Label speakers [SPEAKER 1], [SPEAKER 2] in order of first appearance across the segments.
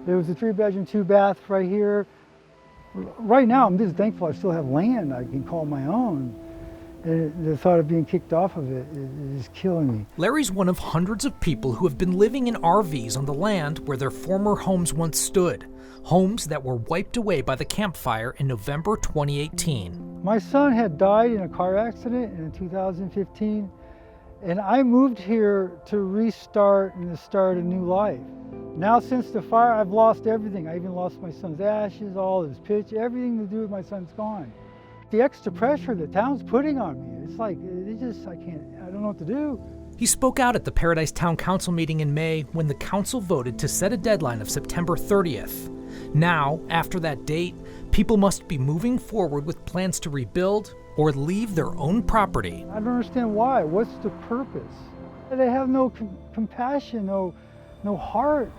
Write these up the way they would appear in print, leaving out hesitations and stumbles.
[SPEAKER 1] There was a 3-bedroom, 2-bath right here. Right now, I'm just thankful I still have land I can call my own. And the thought of being kicked off of it is killing me.
[SPEAKER 2] Larry's one of hundreds of people who have been living in RVs on the land where their former homes once stood. Homes that were wiped away by the Camp Fire in November 2018.
[SPEAKER 1] My son had died in a car accident in 2015, and I moved here to restart and to start a new life. Now since the fire, I've lost everything. I even lost my son's ashes, all his pitch, everything to do with my son's gone. The extra pressure the town's putting on me, it's like, I don't know what to do.
[SPEAKER 2] He spoke out at the Paradise Town Council meeting in May when the council voted to set a deadline of September 30th. Now, after that date, people must be moving forward with plans to rebuild or leave their own property.
[SPEAKER 1] I don't understand why. What's the purpose? They have no compassion, no heart.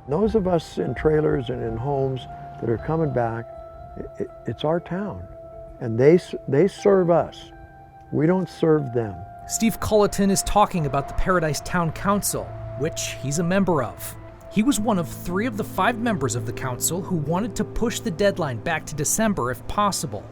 [SPEAKER 3] Those of us in trailers and in homes that are coming back, it's our town, and they serve us. We don't serve them.
[SPEAKER 2] Steve Culleton is talking about the Paradise Town Council, which he's a member of. He was one of 3 of the 5 members of the council who wanted to push the deadline back to December if possible.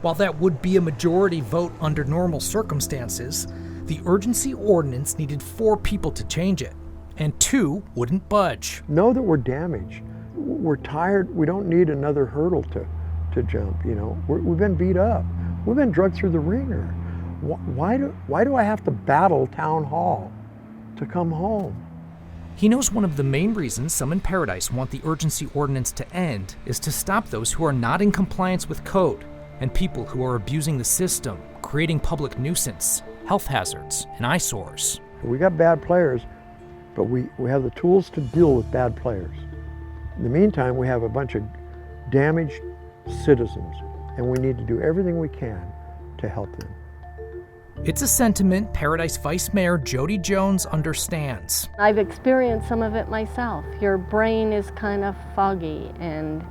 [SPEAKER 2] While that would be a majority vote under normal circumstances, the urgency ordinance needed 4 people to change it, and 2 wouldn't budge.
[SPEAKER 3] Know that we're damaged. We're tired. We don't need another hurdle to jump. We've been beat up. We've been drugged through the ringer. Why do I have to battle town hall to come home?
[SPEAKER 2] He knows one of the main reasons some in Paradise want the urgency ordinance to end is to stop those who are not in compliance with code and people who are abusing the system, creating public nuisance, health hazards, and eyesores.
[SPEAKER 3] We got bad players, but we have the tools to deal with bad players. In the meantime, we have a bunch of damaged citizens, and we need to do everything we can to help them.
[SPEAKER 2] It's a sentiment Paradise Vice Mayor Jody Jones understands.
[SPEAKER 4] I've experienced some of it myself. Your brain is kind of foggy, and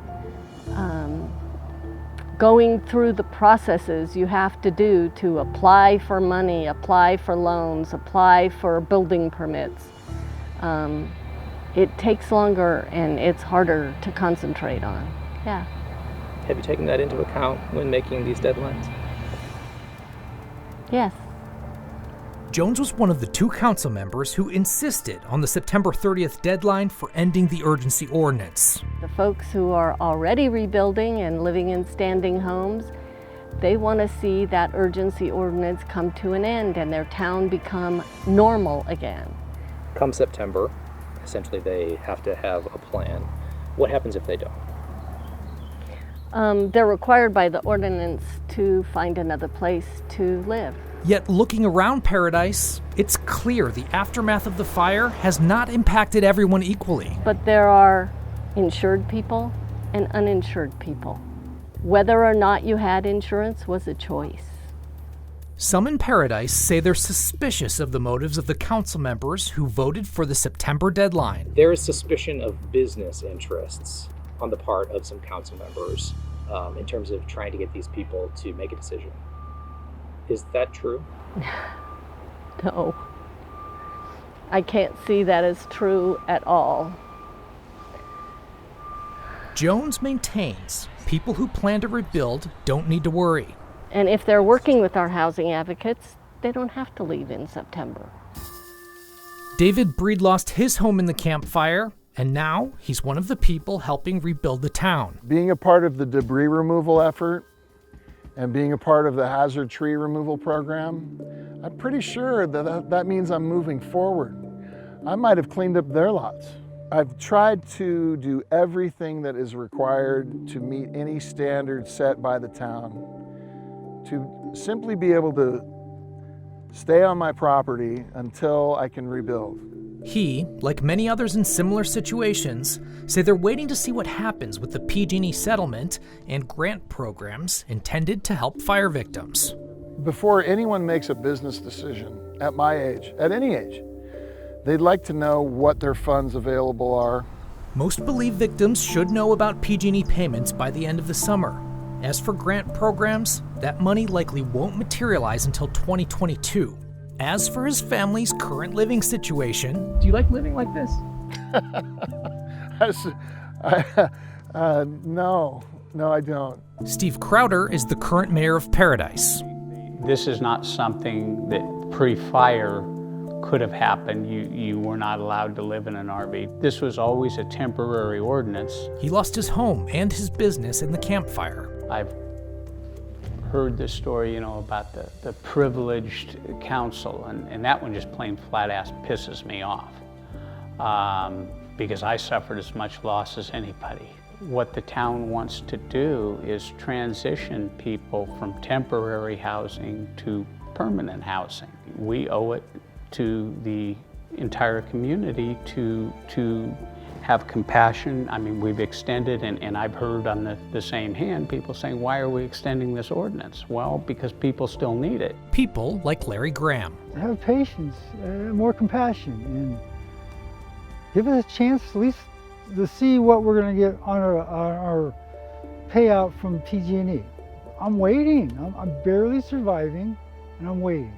[SPEAKER 4] going through the processes you have to do to apply for money, apply for loans, apply for building permits, it takes longer and it's harder to concentrate on. Yeah.
[SPEAKER 5] Have you taken that into account when making these deadlines?
[SPEAKER 4] Yes.
[SPEAKER 2] Jones was one of the 2 council members who insisted on the September 30th deadline for ending the urgency ordinance.
[SPEAKER 4] The folks who are already rebuilding and living in standing homes, they want to see that urgency ordinance come to an end and their town become normal again.
[SPEAKER 5] Come September, essentially they have to have a plan. What happens if they don't?
[SPEAKER 4] They're required by the ordinance to find another place to live.
[SPEAKER 2] Yet looking around Paradise, it's clear the aftermath of the fire has not impacted everyone equally.
[SPEAKER 4] But there are insured people and uninsured people. Whether or not you had insurance was a choice.
[SPEAKER 2] Some in Paradise say they're suspicious of the motives of the council members who voted for the September deadline.
[SPEAKER 5] There is suspicion of business interests on the part of some council members in terms of trying to get these people to make a decision. Is that true?
[SPEAKER 4] No. I can't see that as true at all.
[SPEAKER 2] Jones maintains people who plan to rebuild don't need to worry.
[SPEAKER 4] And if they're working with our housing advocates, they don't have to leave in September.
[SPEAKER 2] David Breed lost his home in the Camp Fire, and now he's one of the people helping rebuild the town.
[SPEAKER 6] Being a part of the debris removal effort and being a part of the hazard tree removal program, I'm pretty sure that means I'm moving forward. I might have cleaned up their lots. I've tried to do everything that is required to meet any standard set by the town, to simply be able to stay on my property until I can rebuild.
[SPEAKER 2] He, like many others in similar situations, say they're waiting to see what happens with the PG&E settlement and grant programs intended to help fire victims.
[SPEAKER 6] Before anyone makes a business decision at my age, at any age, they'd like to know what their funds available are.
[SPEAKER 2] Most believe victims should know about PG&E payments by the end of the summer. As for grant programs, that money likely won't materialize until 2022. As for his family's current living situation...
[SPEAKER 5] Do you like living like this?
[SPEAKER 6] No, I don't.
[SPEAKER 2] Steve Crowder is the current mayor of Paradise.
[SPEAKER 7] This is not something that pre-fire could have happened. You were not allowed to live in an RV. This was always a temporary ordinance.
[SPEAKER 2] He lost his home and his business in the campfire.
[SPEAKER 7] I've heard this story, about the privileged council, and that one just plain flat ass pisses me off, because I suffered as much loss as anybody. What the town wants to do is transition people from temporary housing to permanent housing. We owe it to the entire community to have compassion. I mean, we've extended, and I've heard on the same hand people saying, why are we extending this ordinance? Well, because people still need it.
[SPEAKER 2] People like Larry Graham.
[SPEAKER 1] Have patience, more compassion, and give us a chance at least to see what we're going to get on our payout from PG&E. I'm waiting. I'm barely surviving, and I'm waiting.